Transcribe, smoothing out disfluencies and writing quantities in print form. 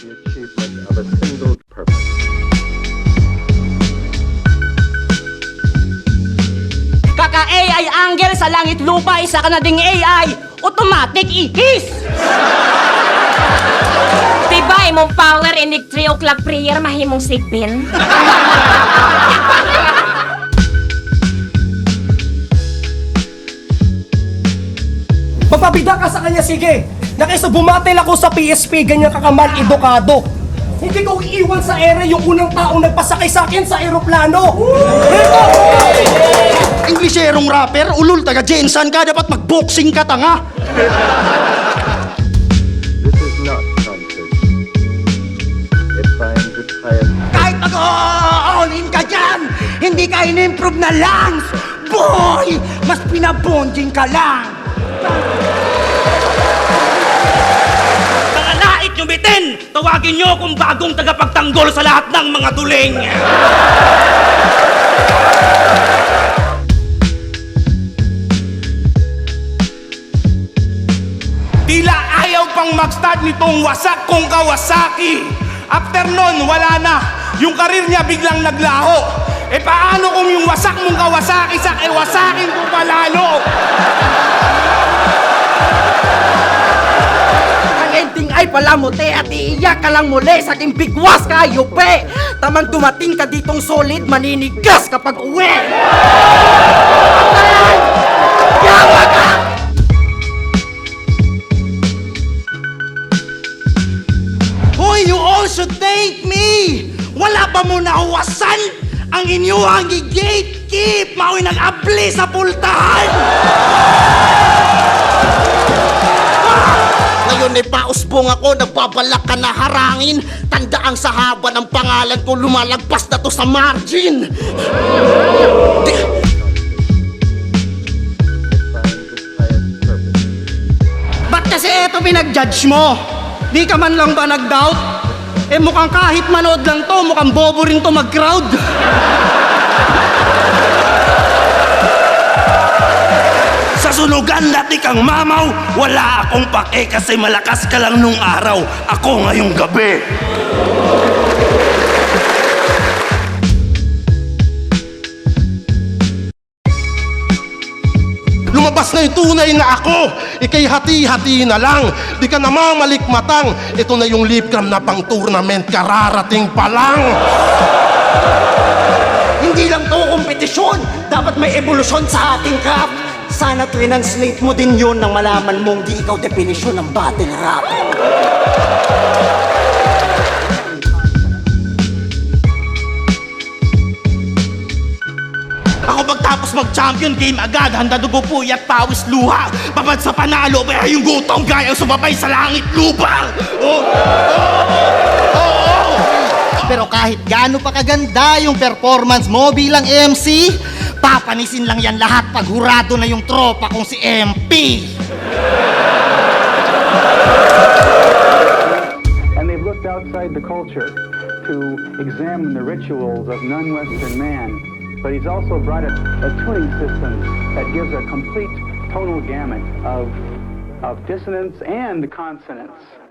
the achievement of a single purpose. Kaka-AI angle sa langit lupa, isa ka na ding AI, automatic ihis! Diba imong power inig 3 o'clock prayer mahimong sipin? Magpabida ka sa kanya, sige. Na kaysa bumatil ako sa PSP, ganyan kakamal edukado. Hindi ko iiwan sa ere yung unang taong nagpasakay sa akin sa eroplano. Ingleserong rapper, ulul taga Jensan ka, dapat mag-boxing ka tanga. This is not nonsense. It finds its highest. Kahit mag-all-in ka dyan, hindi ka in-improve na lungs. Boy, mas pinabonding ka lang. Mga lait nyo bitin! Tawagin nyo kung bagong tagapagtanggol sa lahat ng mga duling! Tila ayaw pang mag-start nitong wasak kong Kawasaki. After nun, wala na. Yung karir niya biglang naglaho. E paano kung yung wasak mong Kawasaki sa Kawasakin ko palalo? Ang ending ay palamuti at iiyak ka lang muli sa aking bigwas ka, yupe. Tamang dumating ka ditong solid, maninigas kapag uwi. Yawa ka! Hoy, you all should thank me! Wala pa mo nahuwasan ang inyong gatekeep! Mao'y nag-abli sa pultahan! Ngayon ay pausbong ako, nagbabalak ka na harangin. Tandaang sa haba ng pangalan ko, lumalagpas na to sa margin! Ba't kasi eto pinag-judge mo? Di ka man lang ba nag-doubt? Eh mukhang kahit manood lang to, mukhang bobo rin to mag-crowd. Sa sunugan dati kang mamaw, wala akong pake kasi malakas ka lang nung araw. Ako ngayong gabi. Lumabas na yung tunay na ako. Ika'y hati-hati na lang. Di ka namang malikmatang. Ito na yung lip cam na pang tournament. Kararating pa lang. Hindi lang to kompetisyon, dapat may evolusyon sa ating craft. Sana translate mo din yun nang malaman mong di ikaw definisyon ng battle rap. Ako pagtapos mag-champion game agad, handa dugo puy at pawis luha. Babad sa panalo, kaya yung gutom gaya sumabay sa langit lupa. Pero kahit gaano pa kaganda yung performance mo bilang MC, papanisin lang yan lahat pag hurado na yung tropa kong si MP. And they've looked outside the culture to examine the rituals of non-Western man. But he's also brought a tuning system that gives a complete tonal gamut of dissonance and consonance.